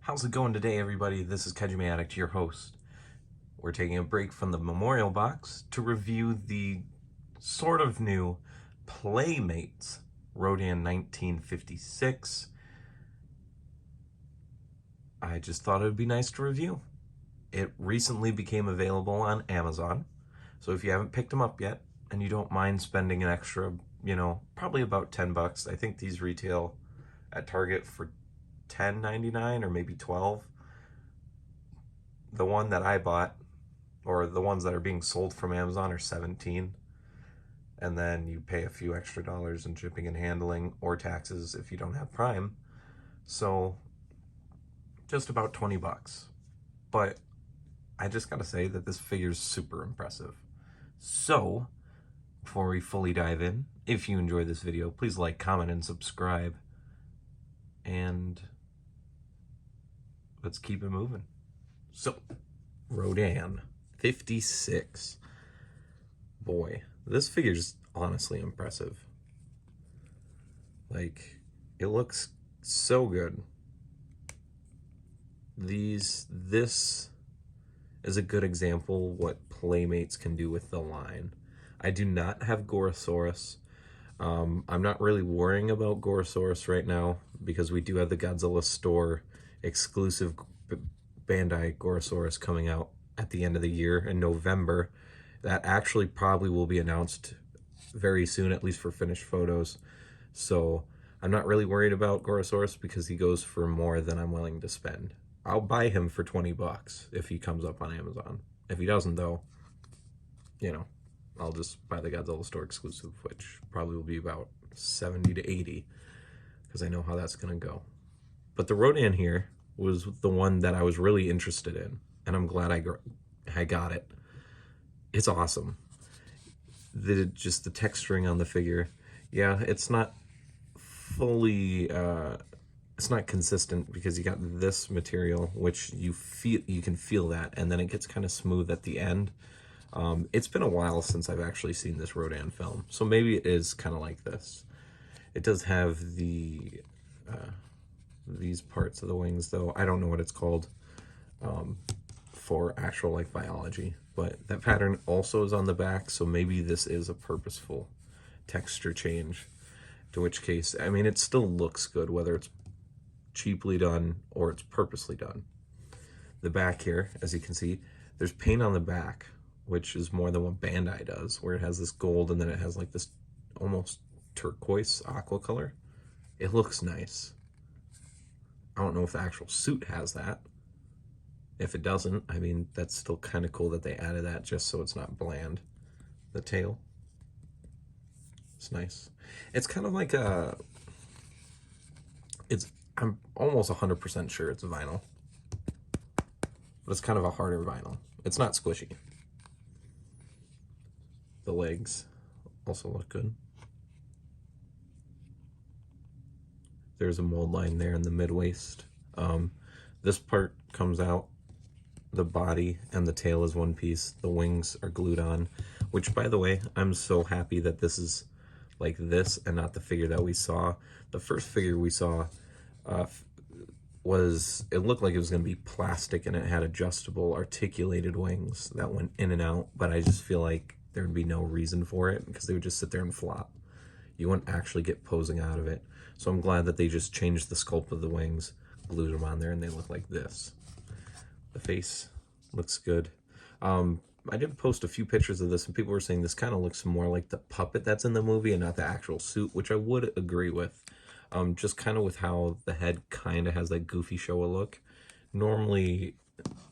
How's it going today, everybody? This is Kajime Addict, your host. We're taking a break from the Memorial Box to review the sort of new Playmates Rodan 1956. I just thought it would be nice to review. It recently became available on Amazon, so if you haven't picked them up yet and you don't mind spending an extra, probably about $10. I think these retail at Target for $10.99 or maybe $12. The one that I bought, or the ones that are being sold from Amazon, are $17, and then you pay a few extra dollars in shipping and handling or taxes if you don't have Prime. So just about $20. But I just gotta say that this figure's super impressive. So before we fully dive in, if you enjoyed this video, please like, comment, and subscribe. And let's keep it moving. So, Rodan 56. Boy, this figure's honestly impressive. Like, it looks so good. This is a good example what Playmates can do with the line. I do not have Gorosaurus. I'm not really worrying about Gorosaurus right now because we do have the Godzilla store exclusive Bandai Gorosaurus coming out at the end of the year in November. That actually probably will be announced very soon, at least for finished photos. So I'm not really worried about Gorosaurus because he goes for more than I'm willing to spend. I'll buy him for $20 if he comes up on Amazon. If he doesn't, though, I'll just buy the Godzilla store exclusive, which probably will be about 70 to 80 because I know how that's going to go. But the Rodan here was the one that I was really interested in, and I'm glad I got it. It's awesome. Just the texturing on the figure, yeah, it's not fully, it's not consistent because you got this material, which you can feel that, and then it gets kind of smooth at the end. It's been a while since I've actually seen this Rodan film, so maybe it is kind of like this. It does have these parts of the wings, though. I don't know what it's called for actual biology, but that pattern also is on the back, so maybe this is a purposeful texture change, to which case, I mean, it still looks good, whether it's cheaply done or it's purposely done. The back here, as you can see, there's paint on the back, which is more than what Bandai does, where it has this gold and then it has this almost turquoise aqua color. It looks nice. I don't know if the actual suit has that. If it doesn't, I mean, that's still kind of cool that they added that just so it's not bland. The tail, it's nice. It's kind of like I'm almost 100% sure it's vinyl, but it's kind of a harder vinyl. It's not squishy. The legs also look good. There's a mold line there in the mid-waist. This part comes out. The body and the tail is one piece. The wings are glued on, which, by the way, I'm so happy that this is like this and not the figure that we saw. The first figure we saw it looked like it was going to be plastic and it had adjustable articulated wings that went in and out, but I just feel like there would be no reason for it because they would just sit there and flop. You wouldn't actually get posing out of it. So I'm glad that they just changed the sculpt of the wings, glued them on there, and they look like this. The face looks good. I did post a few pictures of this, and people were saying this kind of looks more like the puppet that's in the movie and not the actual suit, which I would agree with. Just kind of with how the head kind of has that goofy Showa look. Normally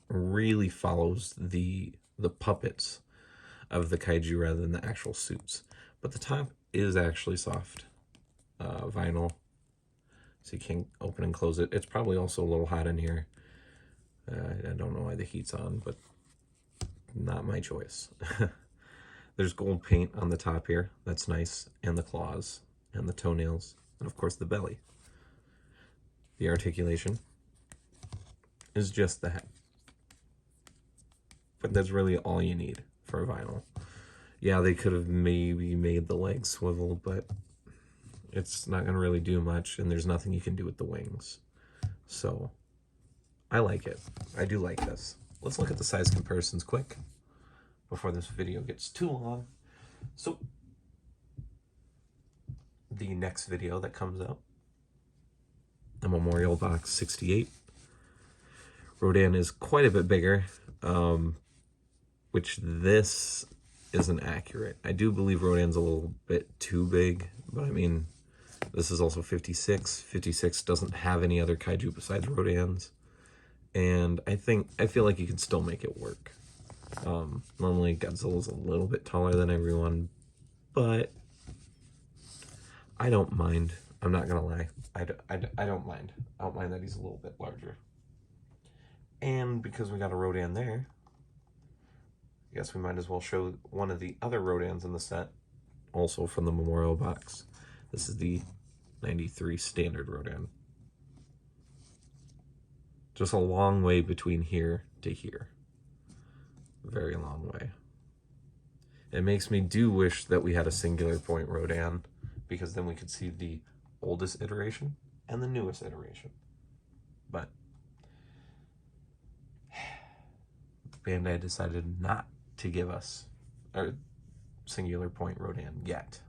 really follows the puppets of the kaiju rather than the actual suits. But the top is actually soft vinyl, so you can open and close it. It's probably also a little hot in here. I don't know why the heat's on, but not my choice. There's gold paint on the top here. That's nice. And the claws and the toenails. And of course the belly. The articulation is just the head. But that's really all you need for a vinyl. Yeah, they could have maybe made the legs swivel, but it's not going to really do much, and there's nothing you can do with the wings. So I like it. I do like this. Let's look at the size comparisons quick before this video gets too long. So the next video that comes out, the Memorial Box 68. Rodan is quite a bit bigger, which this isn't accurate. I do believe Rodan's a little bit too big, but I mean, this is also 56. 56 doesn't have any other kaiju besides Rodans. And I feel like you can still make it work. Normally Godzilla's a little bit taller than everyone, but I don't mind. I'm not gonna lie. I don't mind. I don't mind that he's a little bit larger. And because we got a Rodan there, I guess we might as well show one of the other Rodans in the set, also from the Memorial Box. This is the 93 standard Rodan. Just a long way between here to here. Very long way. It makes me do wish that we had a singular point Rodan, because then we could see the oldest iteration and the newest iteration. But Bandai decided not to give us a singular point Rodan yet.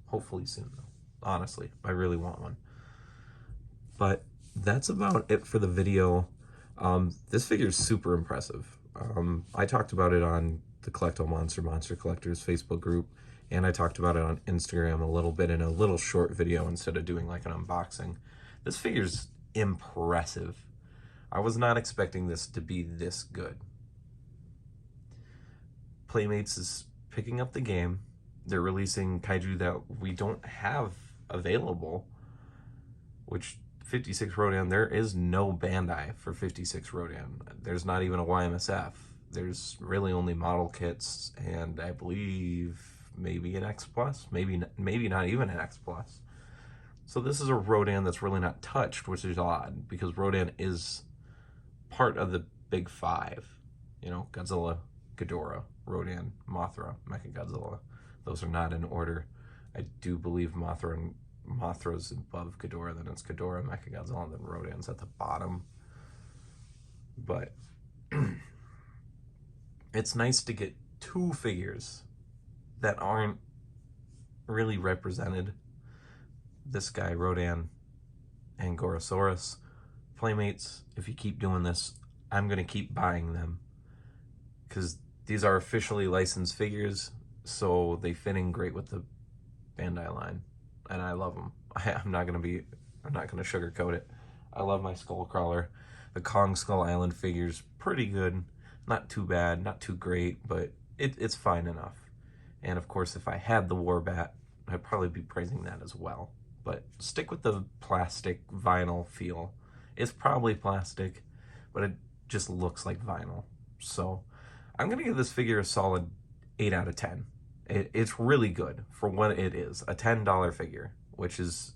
Hopefully soon, though. Honestly, I really want one. But that's about it for the video. This figure is super impressive. I talked about it on the Collecto Monster Collectors Facebook group, and I talked about it on Instagram a little bit in a little short video instead of doing like an unboxing. This figure's impressive. I was not expecting this to be this good. Playmates is picking up the game. They're releasing kaiju that we don't have available, which 56 Rodan, there is no Bandai for 56 Rodan. There's not even a YMSF. There's really only model kits, and I believe maybe an X Plus, maybe not even an X Plus. So this is a Rodan that's really not touched, which is odd, because Rodan is part of the big five. You know, Godzilla, Ghidorah, Rodan, Mothra, Mechagodzilla. Those are not in order. I do believe Mothra's above Ghidorah, then it's Ghidorah, Mechagodzilla, and then Rodan's at the bottom. But it's nice to get two figures that aren't really represented. This guy, Rodan, and Gorosaurus. Playmates, if you keep doing this, I'm going to keep buying them, because these are officially licensed figures, so they fit in great with the Bandai line, and I love them. I'm not going to sugarcoat it. I love my Skullcrawler. The Kong Skull Island figure's pretty good. Not too bad, not too great, but it's fine enough. And of course, if I had the Warbat, I'd probably be praising that as well. But stick with the plastic vinyl feel. It's probably plastic, but it just looks like vinyl. So I'm going to give this figure a solid 8 out of 10. It's really good for what it is. A $10 figure, which is,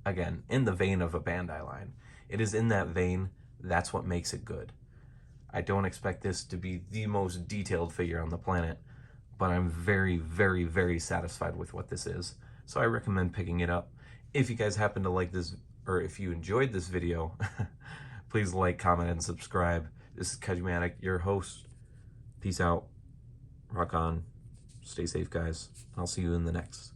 again, in the vein of a Bandai line. It is in that vein. That's what makes it good. I don't expect this to be the most detailed figure on the planet, but I'm very, very, very satisfied with what this is. So I recommend picking it up. If you guys happen to like this, or if you enjoyed this video, please like, comment, and subscribe. This is Kaijumatic, your host. Peace out. Rock on. Stay safe, guys. I'll see you in the next.